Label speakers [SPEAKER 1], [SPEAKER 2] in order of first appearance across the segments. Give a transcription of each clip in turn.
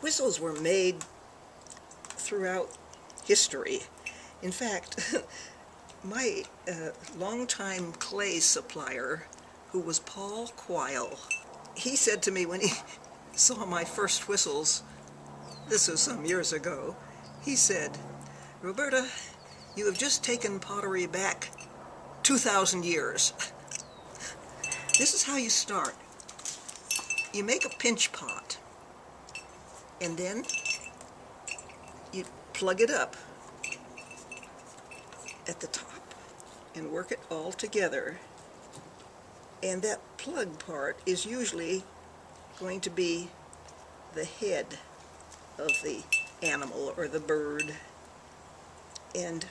[SPEAKER 1] Whistles were made throughout history. In fact, my longtime clay supplier, who was Paul Quile, he said to me when he saw my first whistles, this was some years ago, he said, "Roberta, you have just taken pottery back 2,000 years. This is how you start. You make a pinch pot, and then you plug it up at the top and work it all together. And that plug part is usually going to be the head of the animal or the bird. And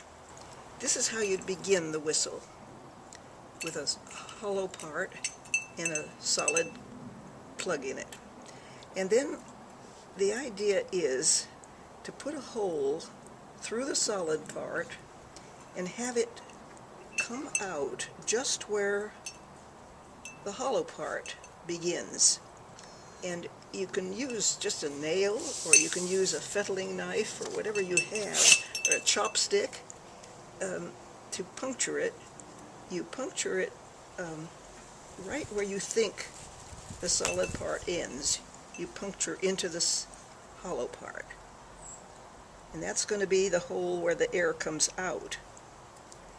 [SPEAKER 1] this is how you'd begin the whistle, with a hollow part and a solid plug in it. And then the idea is to put a hole through the solid part and have it come out just where the hollow part begins. And you can use just a nail, or you can use a fettling knife, or whatever you have, or a chopstick, to puncture it. You puncture it right where you think the solid part ends. You puncture into this hollow part. And that's going to be the hole where the air comes out.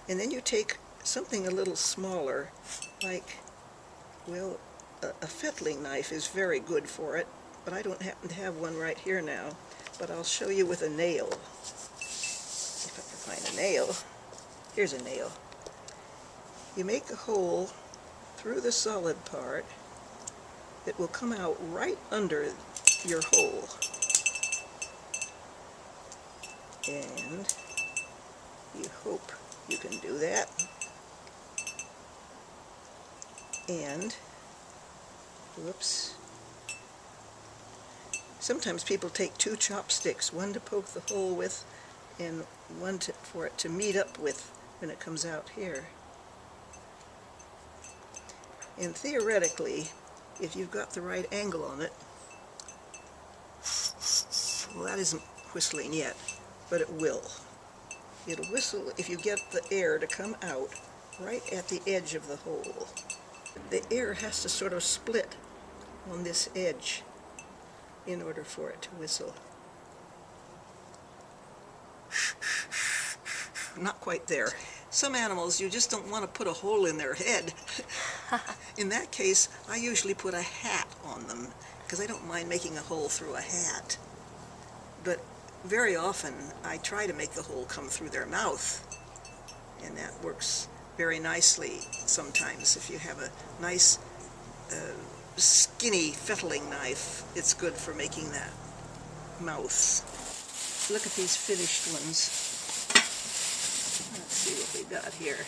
[SPEAKER 1] And then you take something a little smaller, like, well, a fettling knife is very good for it, but I don't happen to have one right here now, but I'll show you with a nail. If I can find a nail. Here's a nail. You make a hole through the solid part that will come out right under your hole. And you hope you can do that. And, whoops, sometimes people take two chopsticks, one to poke the hole with and one for it to meet up with when it comes out here. And theoretically, if you've got the right angle on it, well, that isn't whistling yet, but it will. It'll whistle if you get the air to come out right at the edge of the hole. The air has to sort of split on this edge in order for it to whistle. Not quite there. Some animals, you just don't want to put a hole in their head. In that case, I usually put a hat on them, because I don't mind making a hole through a hat. But very often, I try to make the hole come through their mouth, and that works very nicely sometimes. If you have a nice, skinny fettling knife, it's good for making that mouth. Look at these finished ones. Let's see what we got here.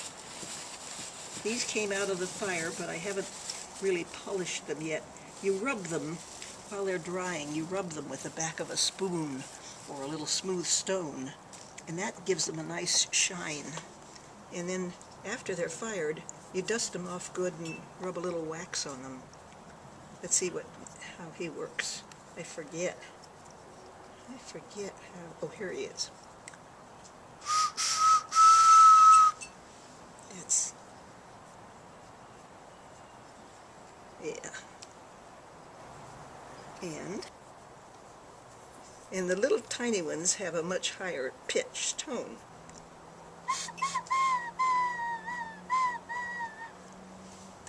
[SPEAKER 1] These came out of the fire, but I haven't really polished them yet. You rub them while they're drying. You rub them with the back of a spoon or a little smooth stone, and that gives them a nice shine. And then after they're fired, you dust them off good and rub a little wax on them. Let's see how he works. I forget how. Oh, here he is. That's, yeah. And the little tiny ones have a much higher pitch tone.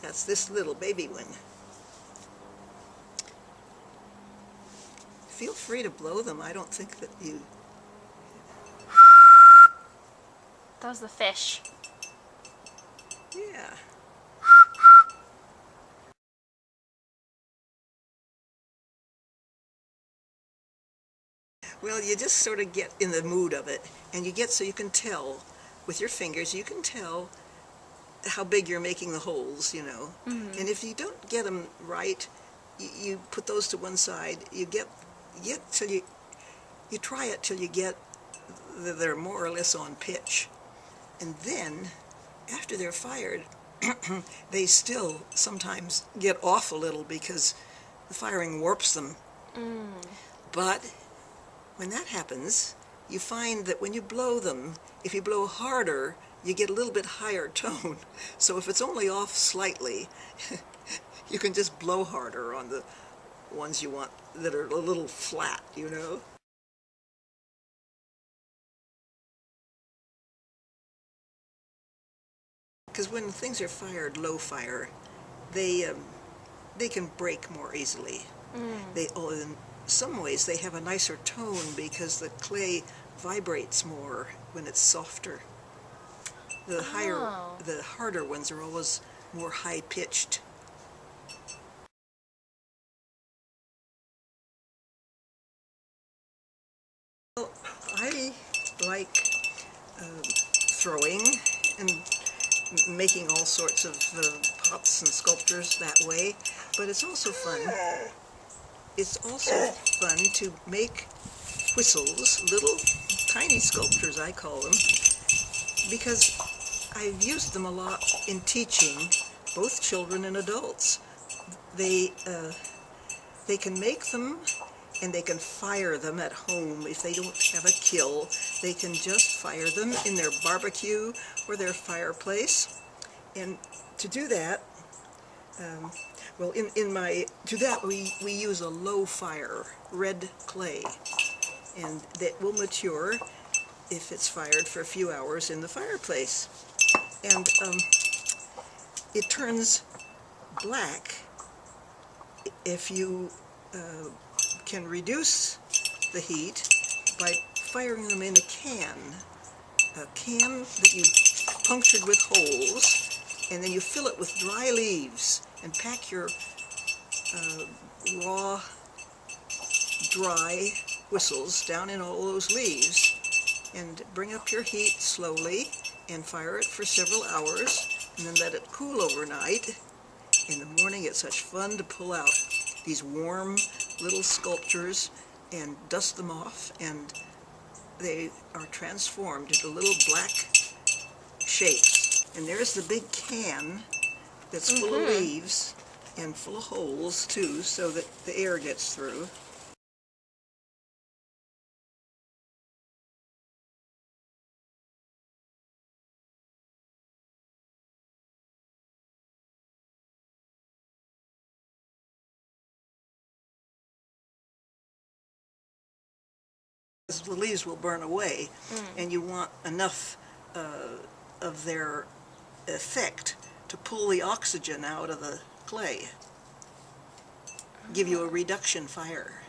[SPEAKER 1] That's this little baby one. Feel free to blow them. I don't think that you...
[SPEAKER 2] That was the fish.
[SPEAKER 1] Yeah. Well, you just sort of get in the mood of it, and you get so you can tell with your fingers, you can tell how big you're making the holes, you know. Mm-hmm. And if you don't get them right, you put those to one side. You get till you try it till you get they're more or less on pitch, and then after they're fired, they still sometimes get off a little because the firing warps them. But when that happens, you find that when you blow them, if you blow harder, you get a little bit higher tone. So if it's only off slightly, you can just blow harder on the ones you want that are a little flat, you know? Because when things are fired low fire, they can break more easily. In some ways they have a nicer tone because the clay vibrates more when it's softer. The harder ones are always more high-pitched. Well, I like throwing and making all sorts of pots and sculptures that way, but it's also fun. It's also fun to make whistles, little tiny sculptures I call them, because I've used them a lot in teaching both children and adults. They can make them and they can fire them at home. If they don't have a kiln, they can just fire them in their barbecue or their fireplace. And to do that, we use a low fire red clay, and that will mature if it's fired for a few hours in the fireplace. And it turns black if you can reduce the heat by firing them in a can that you punctured with holes, and then you fill it with dry leaves and pack your raw, dry whistles down in all those leaves, and bring up your heat slowly and fire it for several hours, and then let it cool overnight. In the morning it's such fun to pull out these warm little sculptures and dust them off, and they are transformed into little black shapes. And there's the big can that's full of leaves and full of holes too, so that the air gets through. The leaves will burn away, and you want enough of their effect to pull the oxygen out of the clay, give you a reduction fire.